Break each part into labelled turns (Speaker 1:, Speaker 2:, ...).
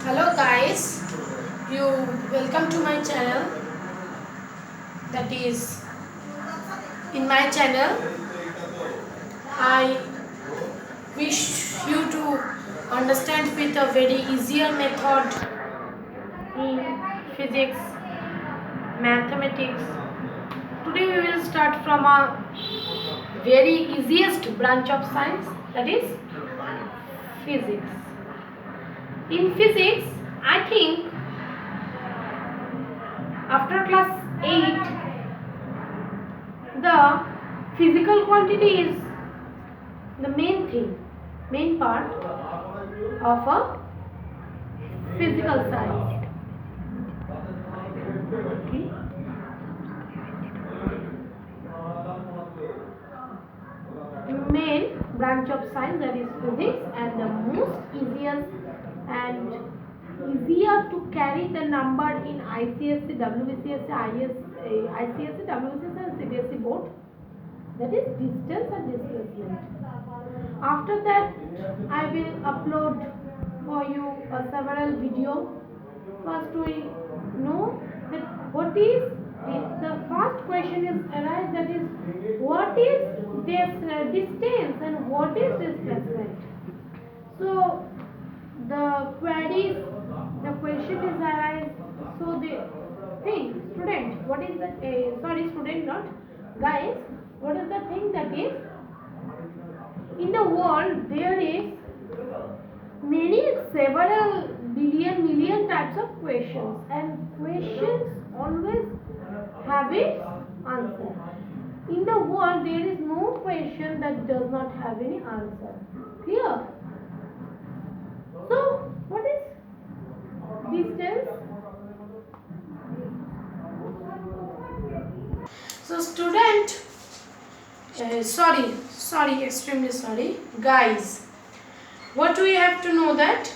Speaker 1: Hello guys, you welcome to my channel. That is, in my channel I wish you to understand with a very easier method in physics, mathematics. Today we will start from a very easiest branch of science, that is physics. In physics, I think after class 8 the physical quantity is the main thing, main part of a physical science. Okay. Main branch of science, that is physics, and the most easiest and easier to carry the number in ICSE, WBCSE, ICSE, WBCSE and CBSE board, that is distance and displacement. After that I will upload for you several video. First we know that what is the first question is arise, that is what is this distance and what is displacement. So the queries, the question is arise. So the thing, student, what is the sorry student, not guys, what is the thing, that is in the world there is many several billion million types of questions, and questions always have its answer. In the world there is no question that does not have any answer. Clear? So what is distance? So student, sorry, extremely sorry guys, what we have to know, that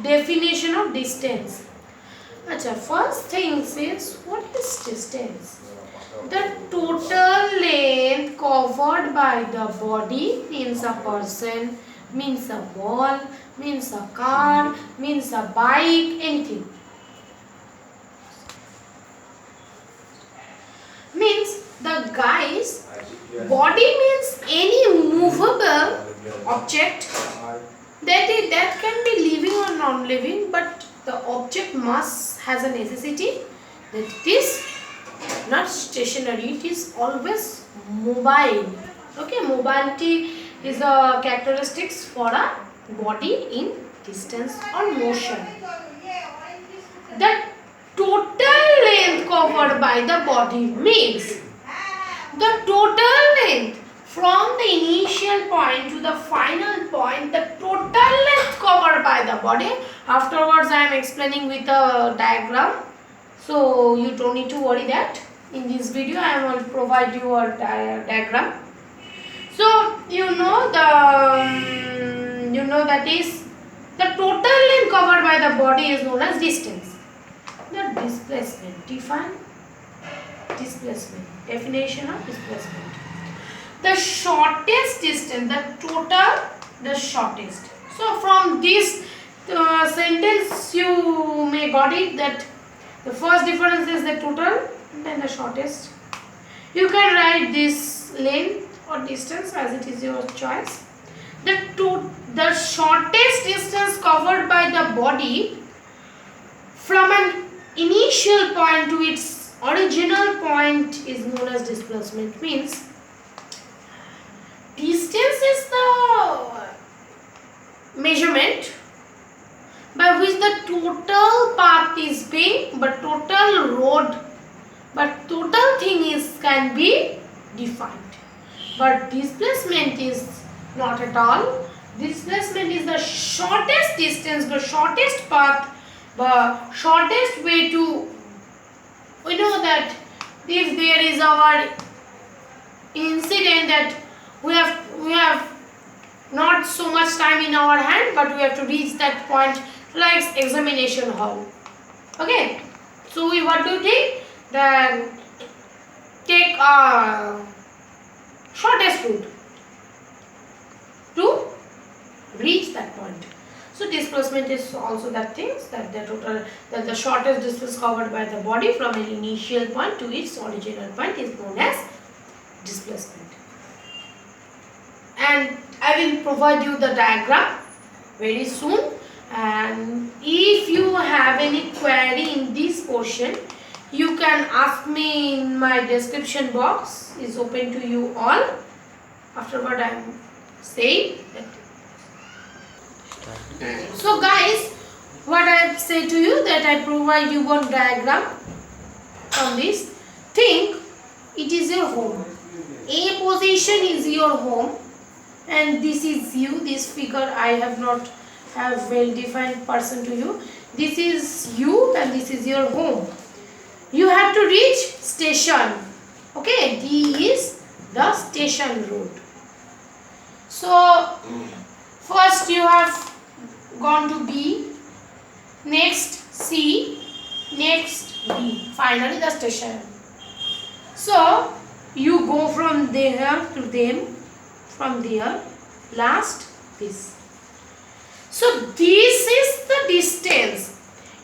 Speaker 1: definition of distance. Acha, first things is, what is distance? The total length covered by the body, means a person, means a wall, means a car, means a bike, anything. Means the guy's body means any movable object that can be living or non-living, but the object must has a necessity that it is not stationary, it is always mobile. Okay, mobility is a characteristics for a body in distance or motion. The total length covered by the body means the total length from the initial point to the final point, the total length covered by the body. Afterwards I am explaining with a diagram, so you don't need to worry that. In this video I will provide you a diagram. So you know that is the total length covered by the body is known as distance. The displacement, define displacement, definition of displacement. The shortest distance, the shortest. So from this sentence you may got it that the first difference is the total, then the shortest. You can write this length or distance as it is your choice. The shortest distance covered by the body from an initial point to its original point is known as displacement. Means distance is the measurement by which the total path is being, but total thing is can be defined. But displacement is not at all. Displacement is the shortest distance, the shortest path, the shortest way to. We know that if there is our incident that we have not so much time in our hand, but we have to reach that point like examination hall. Okay, so what do you think? Then take a shortest route to reach that point. So displacement is also that things that the shortest distance covered by the body from an initial point to its original point is known as displacement. And I will provide you the diagram very soon. And if you have any query in this portion, you can ask me in my description box. Is open to you all. After what I am saying. So guys, what I have said to you that I provide you one diagram from this. Think it is your home. A position is your home, and this is you. This figure I have not have well defined person to you. This is you and this is your home. You have to reach station. Okay, D is the station road. So first you have gone to B, next C, next D, finally the station. So you go from there to them, from there, last this. So this is the distance.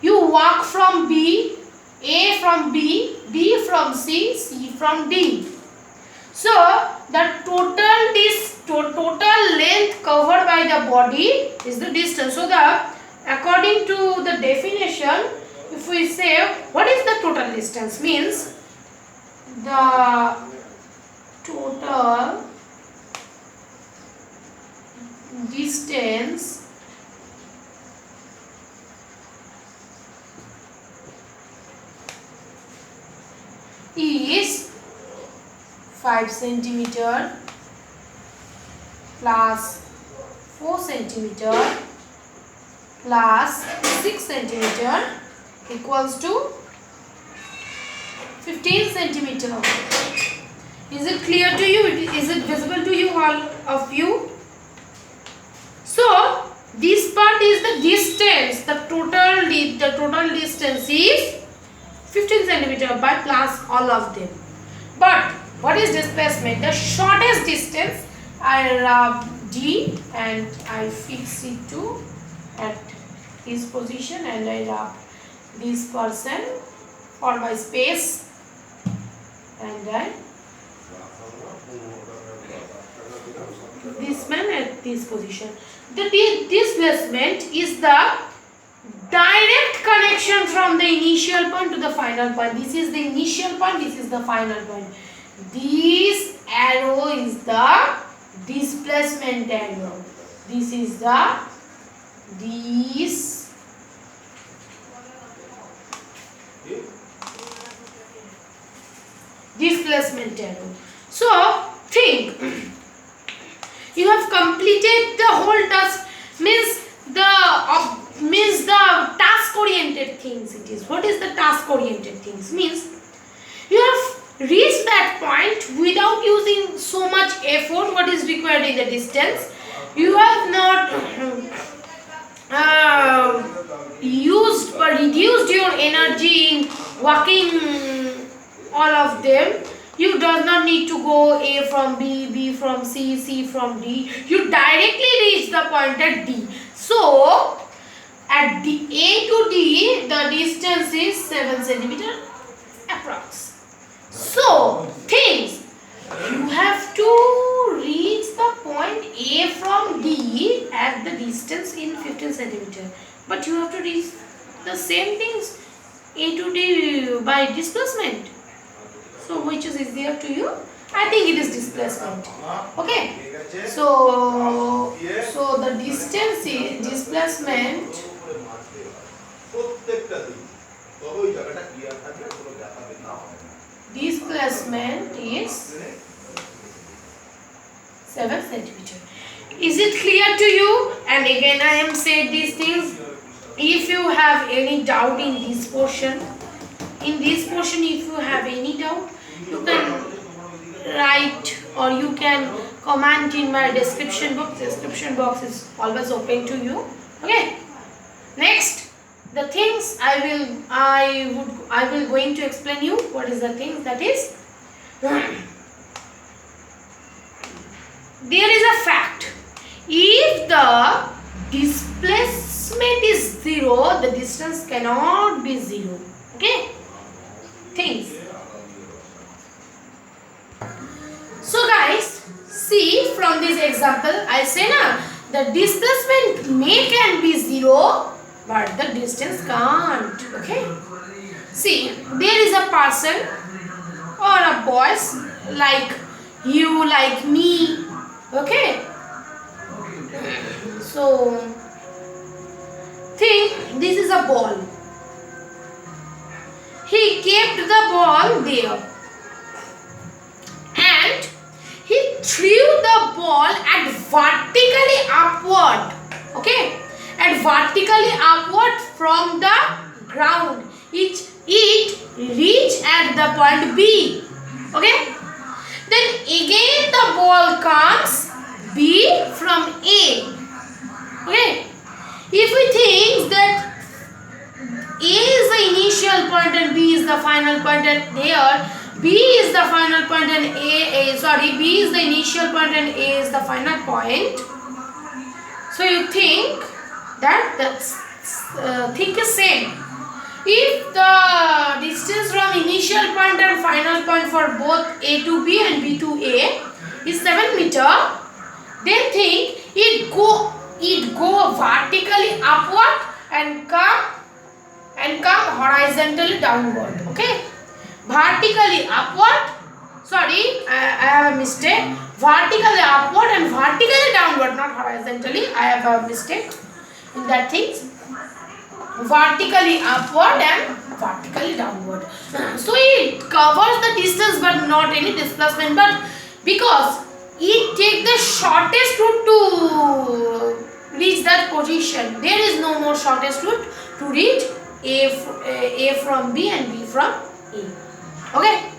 Speaker 1: You walk from B, A from B, B from C, C from D. So the total length covered by the body is the distance. So according to the definition, if we say what is the total distance, means the total distance is 5 centimeter plus 4 centimeter plus 6 centimeter equals to 15 centimeter. Is it clear to you? Is it visible to you, all of you? So this part is the distance. The total distance is 15 centimeter by plus all of them. But what is displacement? The shortest distance, I rub D and I fix it to at his position, and I rub this person for my space, and I this man at this position. The displacement is the direct connection from the initial point to the final point. This is the initial point, this is the final point. This arrow is the displacement arrow. This is the displacement arrow. So think, you have completed the whole task, means the task oriented things it is. What is the task oriented things? Means you have reached that point without using so much effort what is required in the distance. You have not used or reduced your energy in walking all of them. You do not need to go A from B, B from C, C from D. You directly reach the point at D. So at the A to D, the distance is 7 centimeter approx. So things, you have to reach the point A from D at the distance in 15 centimeter. But you have to reach the same things A to D by displacement. So which is easier to you? I think it is displacement. Okay. So the distance is displacement. Displacement is 7 centimeter. Is it clear to you? And again I am saying these things. If you have any doubt in this portion, if you have any doubt, you can write or you can comment in my description box. Description box is always open to you. Okay. Next, the things I will going to explain you. What is the things that is? There is a fact. If the displacement is 0, the distance cannot be 0. Okay? Things. So guys, see from this example, I say na, the displacement can be 0, but the distance can't. Okay? See, there is a person or a boys like you, like me. Okay? So, think this is a ball. He kept the ball there and he threw the ball at vertically upward. Okay? At vertically upward from the ground. It reached at the point B. Okay? Then again the ball comes B from A. Okay? If we think that A is the initial point and B is the final point, and there B is the final point and B is the initial point and A is the final point. So you think that thing is same. If the distance from initial point and final point for both A to B and B to A is 7 meter, then think it go vertically upward and come horizontally downward. Okay? Vertically upward. Sorry, I have a mistake. Vertically upward and vertically downward, not horizontally. I have a mistake in that things. Vertically upward and vertically downward. So it covers the distance but not any displacement. But because it takes the shortest route to reach that position, there is no more shortest route to reach A from B and B from A. Okay.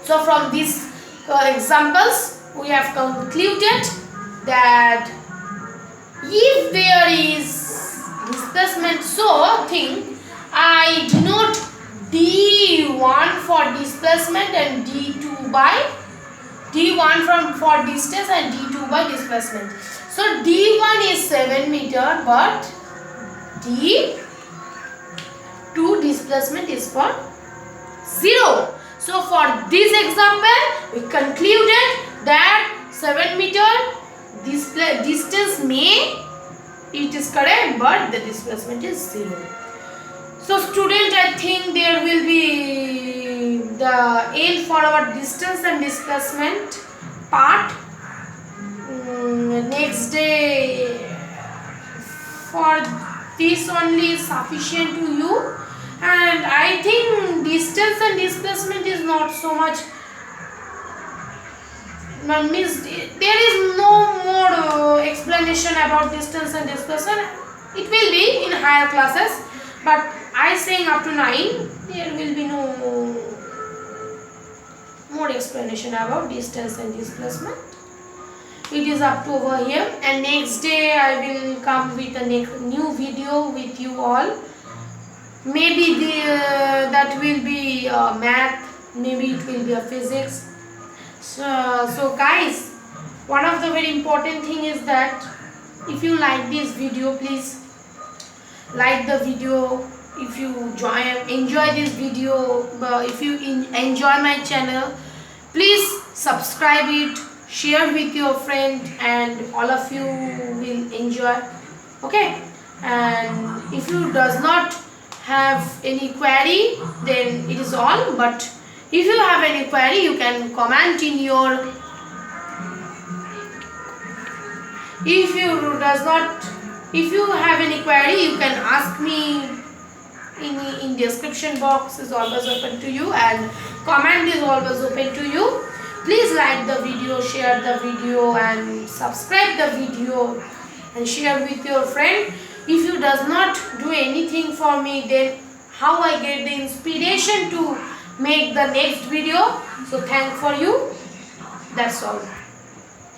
Speaker 1: So from these examples, we have concluded that if there is displacement, so think I denote D1 for displacement and D1 for distance and D2 by displacement. So D1 is 7 meter, but D2 displacement is for 0. So for this example, we concluded that 7 meter distance it is correct, but the displacement is 0. So student, I think there will be the end for our distance and displacement part. Next day for this only is sufficient to you, and I think distance and displacement is not so much means there is no more explanation about distance and displacement. It will be in higher classes, but I saying up to 9 there will be no more explanation about distance and displacement. It is up to over here, and next day I will come with a new video with you all. Maybe that will be math, maybe it will be a physics. So guys, one of the very important thing is that if you like this video, please like the video. If you enjoy this video, if you enjoy my channel, please subscribe it, share with your friend, and all of you will enjoy. Okay? And if you does not have any query, then it is all. But if you have any query, you can comment in your. If you have any query, you can ask me in description box is always open to you, and comment is always open to you. Please like the video, share the video, and subscribe the video, and share with your friend. If you does not do anything for me, then how I get the inspiration to make the next video? So thank for you. That's all.